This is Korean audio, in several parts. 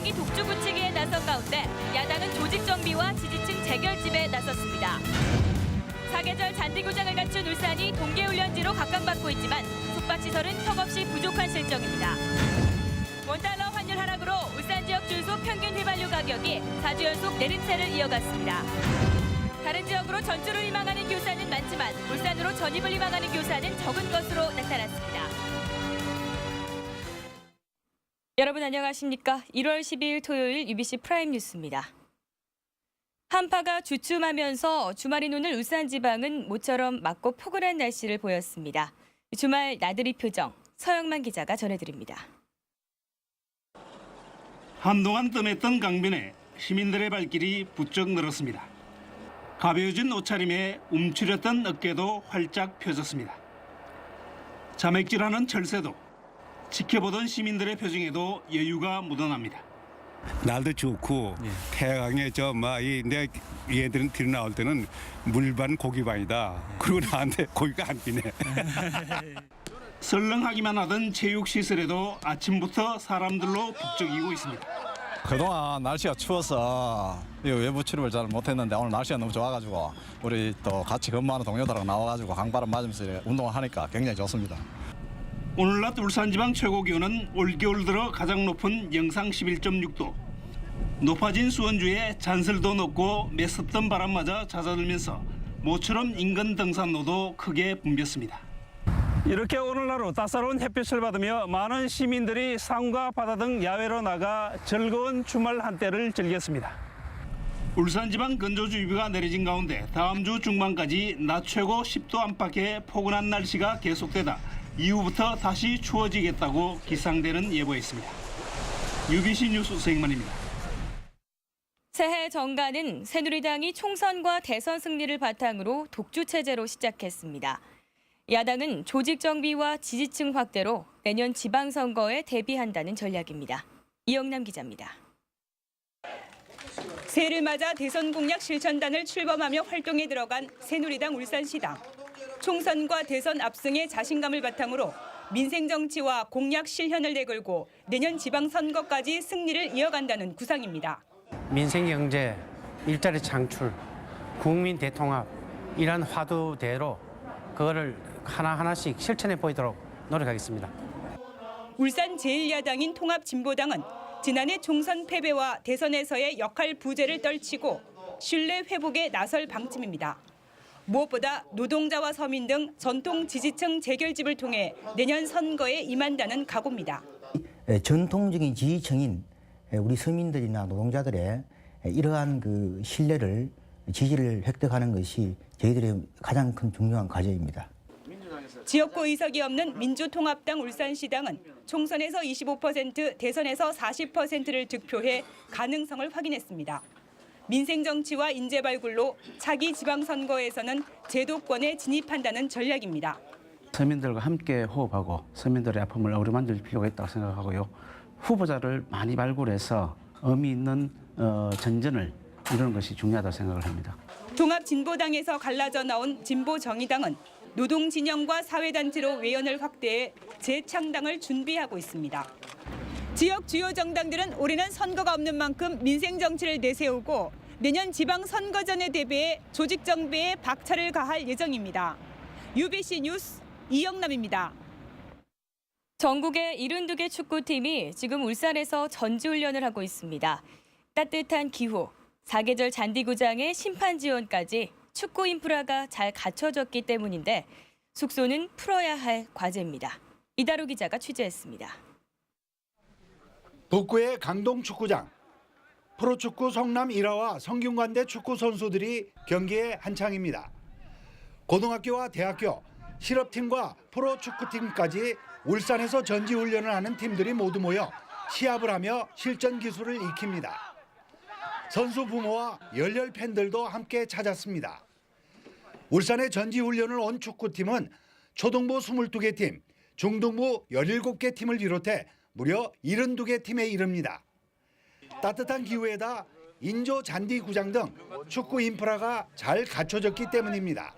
야당이 독주 굳히기에 나선 가운데 야당은 조직 정비와 지지층 재결집에 나섰습니다. 사계절 잔디구장을 갖춘 울산이 동계훈련지로 각광받고 있지만 숙박시설은 턱없이 부족한 실정입니다. 원달러 환율 하락으로 울산 지역 주유소 평균 휘발유 가격이 4주 연속 내림세를 이어갔습니다. 다른 지역으로 전주를 희망하는 교사는 많지만 울산으로 전입을 희망하는 교사는 적은 것으로 나타났습니다. 여러분 안녕하십니까? 1월 12일 토요일 UBC 프라임 뉴스입니다. 한파가 주춤하면서 주말인 오늘 울산 지방은 모처럼 맑고 포근한 날씨를 보였습니다. 주말 나들이 표정 서영만 기자가 전해드립니다. 한동안 뜸했던 강변에 시민들의 발길이 부쩍 늘었습니다. 가벼워진 옷차림에 움츠렸던 어깨도 활짝 펴졌습니다. 자맥질하는 철새도 지켜보던 시민들의 표정에도 여유가 묻어납니다. 날도 좋고 태양에 내 얘들은 뒤로 나올 때는 물반 고기반이다. 그리고 나한테 고기가 안 뛰네. 설렁하기만 하던 체육시설에도 아침부터 사람들로 북적이고 있습니다. 그동안 날씨가 추워서 외부 출입을 잘 못했는데 오늘 날씨가 너무 좋아가지고 우리 또 같이 근무하는 동료들하고 나와가지고 강바람 맞으면서 운동을 하니까 굉장히 좋습니다. 오늘 낮 울산지방 최고 기온은 올겨울 들어 가장 높은 영상 11.6도. 높아진 수온주에 잔슬도 높고 매섭던 바람마저 잦아들면서 모처럼 인근 등산로도 크게 붐볐습니다. 이렇게 오늘 하루 따사로운 햇빛을 받으며 많은 시민들이 산과 바다 등 야외로 나가 즐거운 주말 한때를 즐겼습니다. 울산지방 건조주의보가 내려진 가운데 다음 주 중반까지 낮 최고 10도 안팎의 포근한 날씨가 계속되다 이후부터 다시 추워지겠다고 기상대는 예보했습니다. UBC 뉴스 서영만입니다. 새해 정가는 새누리당이 총선과 대선 승리를 바탕으로 독주 체제로 시작했습니다. 야당은 조직 정비와 지지층 확대로 내년 지방선거에 대비한다는 전략입니다. 이영남 기자입니다. 새해를 맞아 대선 공약 실천단을 출범하며 활동에 들어간 새누리당 울산시당. 총선과 대선 압승의 자신감을 바탕으로 민생 정치와 공약 실현을 내걸고 내년 지방선거까지 승리를 이어간다는 구상입니다. 민생 경제, 일자리 창출, 국민 대통합 이런 화두대로 그거를 하나하나씩 실천해 보이도록 노력하겠습니다. 울산 제1야당인 통합진보당은 지난해 총선 패배와 대선에서의 역할 부재를 떨치고 신뢰 회복에 나설 방침입니다. 무엇보다 노동자와 서민 등 전통 지지층 재결집을 통해 내년 선거에 임한다는 각오입니다. 전통적인 지지층인 우리 서민들이나 노동자들의 이러한 그 신뢰를 지지를 획득하는 것이 저희들의 가장 큰 중요한 과제입니다. 지역구 의석이 없는 민주통합당 울산시당은 총선에서 25%, 대선에서 40%를 득표해 가능성을 확인했습니다. 민생 정치와 인재 발굴로 차기 지방선거에서는 제도권에 진입한다는 전략입니다. 서민들과 함께 호흡하고 서민들의 아픔을 어루만질 필요가 있다고 생각하고요. 후보자를 많이 발굴해서 의미 있는 전전을 이루는 것이 중요하다고 생각을 합니다. 통합진보당에서 갈라져 나온 진보정의당은 노동진영과 사회단체로 외연을 확대해 재창당을 준비하고 있습니다. 지역 주요 정당들은 올해는 선거가 없는 만큼 민생 정치를 내세우고 내년 지방선거전에 대비해 조직 정비에 박차를 가할 예정입니다. UBC 뉴스 이영남입니다. 전국의 72개 축구팀이 지금 울산에서 전지훈련을 하고 있습니다. 따뜻한 기후, 사계절 잔디구장의 심판 지원까지 축구 인프라가 잘 갖춰졌기 때문인데 숙소는 풀어야 할 과제입니다. 이다루 기자가 취재했습니다. 북구의 강동축구장. 프로축구 성남 1화와 성균관대 축구 선수들이 경기에 한창입니다. 고등학교와 대학교, 실업팀과 프로축구팀까지 울산에서 전지훈련을 하는 팀들이 모두 모여 시합을 하며 실전 기술을 익힙니다. 선수 부모와 열렬 팬들도 함께 찾았습니다. 울산의 전지훈련을 온 축구팀은 초등부 22개 팀, 중등부 17개 팀을 비롯해 무려 72개 팀에 이릅니다. 따뜻한 기후에다 인조 잔디구장 등 축구 인프라가 잘 갖춰졌기 때문입니다.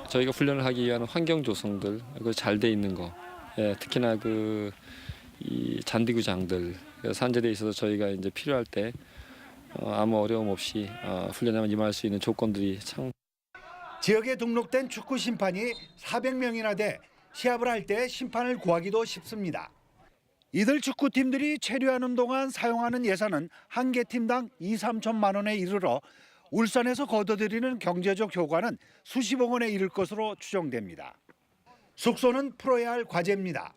저희가 훈련을 하기 위한 환경 조성들 잘 돼 있는 거, 특히나 이 잔디구장들 그래서 산재대에 있어서 저희가 이제 필요할 때 아무 어려움 없이 훈련에 임할 수 있는 조건들이 참. 지역에 등록된 축구 심판이 400명이나 돼 시합을 할 때 심판을 구하기도 쉽습니다. 이들 축구팀들이 체류하는 동안 사용하는 예산은 한 개 팀당 2, 3천만 원에 이르러 울산에서 거둬들이는 경제적 효과는 수십억 원에 이를 것으로 추정됩니다. 숙소는 풀어야 할 과제입니다.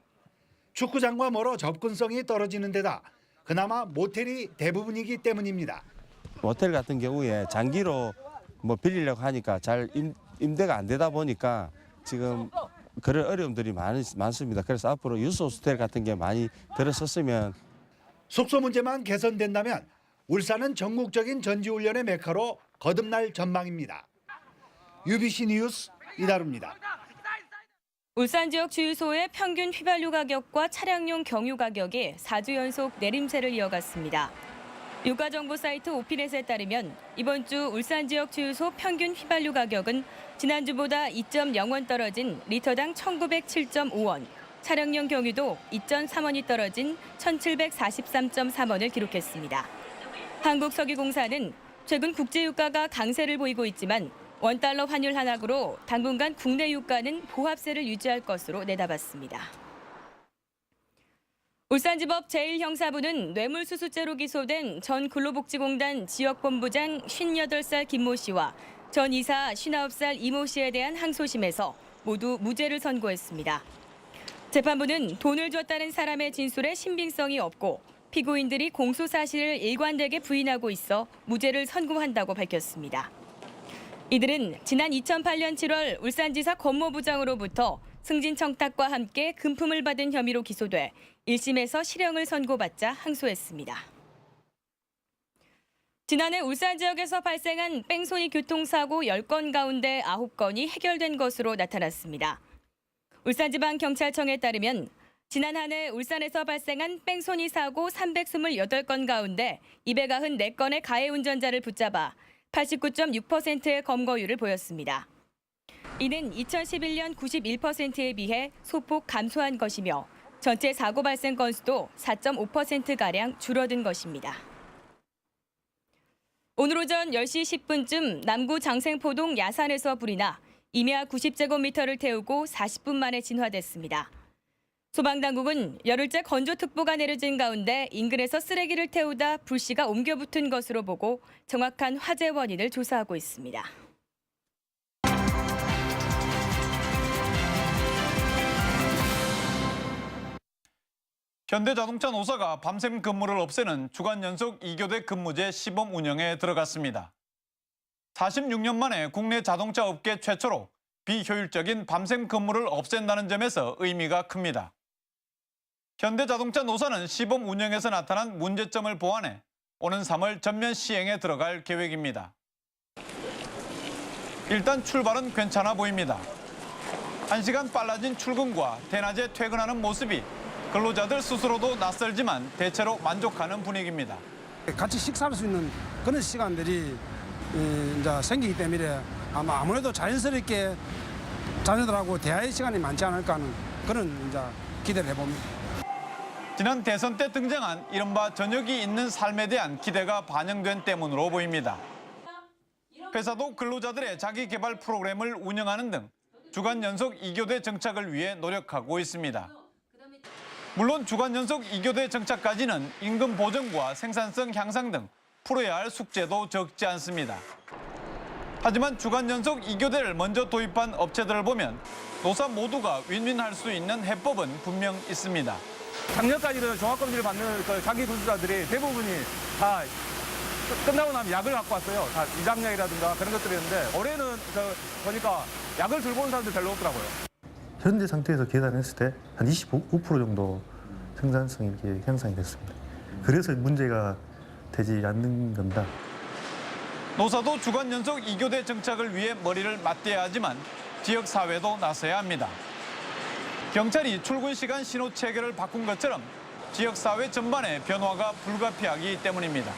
축구장과 멀어 접근성이 떨어지는 데다 그나마 모텔이 대부분이기 때문입니다. 모텔 같은 경우에 장기로 뭐 빌리려고 하니까 잘 임대가 안 되다 보니까 지금 그런 어려움들이 많습니다. 그래서 앞으로 유소 호스텔 같은 게 많이 들어섰으면. 숙소 문제만 개선된다면 울산은 전국적인 전지훈련의 메카로 거듭날 전망입니다. UBC 뉴스 이다루입니다. 울산 지역 주유소의 평균 휘발유 가격과 차량용 경유 가격이 4주 연속 내림세를 이어갔습니다. 유가정보 사이트 오피넷에 따르면 이번 주 울산 지역 주유소 평균 휘발유 가격은 지난주보다 2.0원 떨어진 리터당 1,907.5원, 차량용 경유도 2.3원이 떨어진 1,743.3원을 기록했습니다. 한국석유공사는 최근 국제유가가 강세를 보이고 있지만 원달러 환율 하락으로 당분간 국내 유가는 보합세를 유지할 것으로 내다봤습니다. 울산지법 제1형사부는 뇌물수수죄로 기소된 전 근로복지공단 지역본부장 58살 김모 씨와 전 이사 59살 이모 씨에 대한 항소심에서 모두 무죄를 선고했습니다. 재판부는 돈을 줬다는 사람의 진술에 신빙성이 없고 피고인들이 공소 사실을 일관되게 부인하고 있어 무죄를 선고한다고 밝혔습니다. 이들은 지난 2008년 7월 울산지사 권모부장으로부터 승진 청탁과 함께 금품을 받은 혐의로 기소돼 1심에서 실형을 선고받자 항소했습니다. 지난해 울산 지역에서 발생한 뺑소니 교통사고 10건 가운데 9건이 해결된 것으로 나타났습니다. 울산지방경찰청에 따르면 지난 한 해 울산에서 발생한 뺑소니 사고 328건 가운데 294건의 가해 운전자를 붙잡아 89.6%의 검거율을 보였습니다. 이는 2011년 91%에 비해 소폭 감소한 것이며 전체 사고 발생 건수도 4.5%가량 줄어든 것입니다. 오늘 오전 10시 10분쯤 남구 장생포동 야산에서 불이 나 임야 90제곱미터를 태우고 40분 만에 진화됐습니다. 소방당국은 열흘째 건조특보가 내려진 가운데 인근에서 쓰레기를 태우다 불씨가 옮겨 붙은 것으로 보고 정확한 화재 원인을 조사하고 있습니다. 현대자동차 노사가 밤샘 근무를 없애는 주간 연속 2교대 근무제 시범 운영에 들어갔습니다. 46년 만에 국내 자동차 업계 최초로 비효율적인 밤샘 근무를 없앤다는 점에서 의미가 큽니다. 현대자동차 노사는 시범 운영에서 나타난 문제점을 보완해 오는 3월 전면 시행에 들어갈 계획입니다. 일단 출발은 괜찮아 보입니다. 1시간 빨라진 출근과 대낮에 퇴근하는 모습이 근로자들 스스로도 낯설지만 대체로 만족하는 분위기입니다. 같이 식사할 수 있는 그런 시간들이 이제 생기기 때문에 아무래도 자연스럽게 자녀들하고 대화의 시간이 많지 않을까 하는 그런 이제 기대를 해봅니다. 지난 대선 때 등장한 이른바 저녁이 있는 삶에 대한 기대가 반영된 때문으로 보입니다. 회사도 근로자들의 자기 개발 프로그램을 운영하는 등 주간 연속 2교대 정착을 위해 노력하고 있습니다. 물론 주간 연속 2교대 정착까지는 임금 보정과 생산성 향상 등 풀어야 할 숙제도 적지 않습니다. 하지만 주간 연속 2교대를 먼저 도입한 업체들을 보면 노사 모두가 윈윈할 수 있는 해법은 분명 있습니다. 작년까지는 종합검진을 받는 장기 근로자들이 대부분이 다 끝나고 나면 약을 갖고 왔어요. 다 위장약이라든가 그런 것들이었는데 올해는 보니까 약을 들고 온 사람들 별로 없더라고요. 현재 상태에서 계산했을 때 한 25% 정도 생산성이 이렇게 향상이 됐습니다. 그래서 문제가 되지 않는 겁니다. 노사도 주간 연속 2교대 정착을 위해 머리를 맞대야 하지만 지역사회도 나서야 합니다. 경찰이 출근 시간 신호 체계를 바꾼 것처럼 지역사회 전반에 변화가 불가피하기 때문입니다.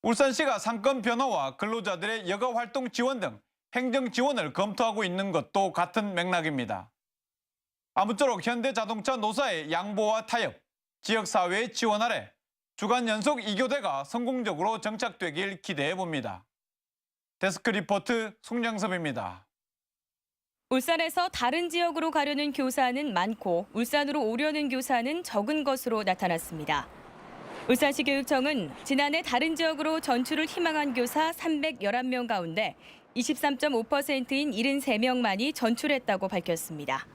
울산시가 상권 변화와 근로자들의 여가 활동 지원 등 행정 지원을 검토하고 있는 것도 같은 맥락입니다. 아무쪼록 현대자동차 노사의 양보와 타협, 지역사회의 지원 아래 주간 연속 2교대가 성공적으로 정착되길 기대해봅니다. 데스크 리포트 송영섭입니다. 울산에서 다른 지역으로 가려는 교사는 많고 울산으로 오려는 교사는 적은 것으로 나타났습니다. 울산시 교육청은 지난해 다른 지역으로 전출을 희망한 교사 311명 가운데 23.5%인 73명만이 전출했다고 밝혔습니다.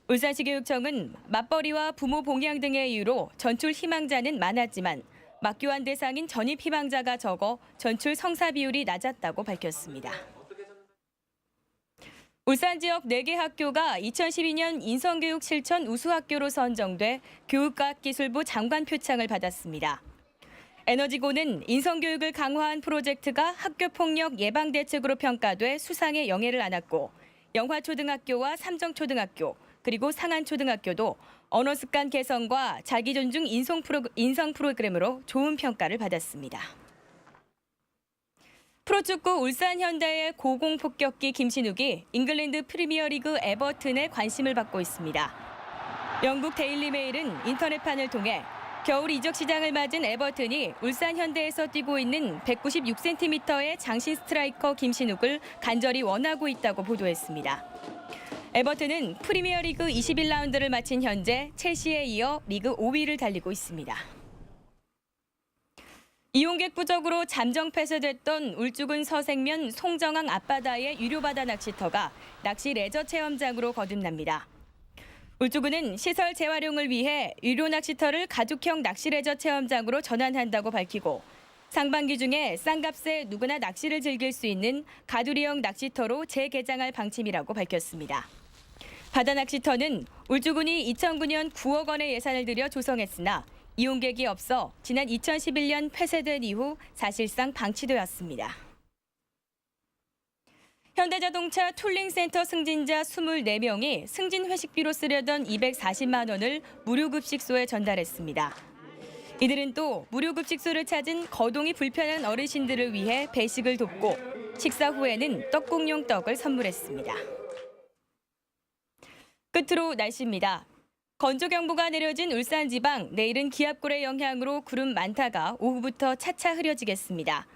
울산시 교육청은 맞벌이와 부모 봉양 등의 이유로 전출 희망자는 많았지만 막교환 대상인 전입 희망자가 적어 전출 성사 비율이 낮았다고 밝혔습니다. 울산 지역 4개 학교가 2012년 인성교육 실천 우수학교로 선정돼 교육과학기술부 장관 표창을 받았습니다. 에너지고는 인성교육을 강화한 프로젝트가 학교폭력 예방 대책으로 평가돼 수상에 영예를 안았고 영화초등학교와 삼정초등학교 그리고 상안초등학교도 언어습관 개선과 자기존중 인성 프로그램으로 좋은 평가를 받았습니다. 프로축구 울산 현대의 고공폭격기 김신욱이 잉글랜드 프리미어리그 에버튼에 관심을 받고 있습니다. 영국 데일리 메일은 인터넷판을 통해 겨울 이적 시장을 맞은 에버튼이 울산 현대에서 뛰고 있는 196cm의 장신 스트라이커 김신욱을 간절히 원하고 있다고 보도했습니다. 에버튼은 프리미어리그 21라운드를 마친 현재 첼시에 이어 리그 5위를 달리고 있습니다. 이용객 부족으로 잠정 폐쇄됐던 울주군 서생면 송정항 앞바다의 유료바다 낚시터가 낚시 레저 체험장으로 거듭납니다. 울주군은 시설 재활용을 위해 유료 낚시터를 가족형 낚시 레저 체험장으로 전환한다고 밝히고 상반기 중에 싼 값에 누구나 낚시를 즐길 수 있는 가두리형 낚시터로 재개장할 방침이라고 밝혔습니다. 바다 낚시터는 울주군이 2009년 9억 원의 예산을 들여 조성했으나 이용객이 없어 지난 2011년 폐쇄된 이후 사실상 방치되었습니다. 현대자동차 툴링센터 승진자 24명이 승진 회식비로 쓰려던 240만 원을 무료급식소에 전달했습니다. 이들은 또 무료급식소를 찾은 거동이 불편한 어르신들을 위해 배식을 돕고 식사 후에는 떡국용 떡을 선물했습니다. 끝으로 날씨입니다. 건조경보가 내려진 울산 지방, 내일은 기압골의 영향으로 구름 많다가 오후부터 차차 흐려지겠습니다.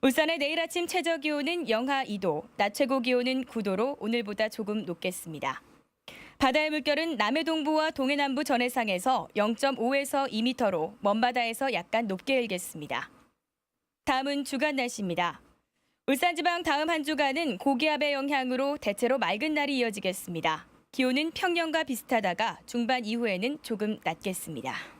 울산의 내일 아침 최저기온은 영하 2도, 낮 최고기온은 9도로 오늘보다 조금 높겠습니다. 바다의 물결은 남해 동부와 동해 남부 전해상에서 0.5에서 2m로 먼바다에서 약간 높게 일겠습니다. 다음은 주간 날씨입니다. 울산 지방 다음 한 주간은 고기압의 영향으로 대체로 맑은 날이 이어지겠습니다. 기온은 평년과 비슷하다가 중반 이후에는 조금 낮겠습니다.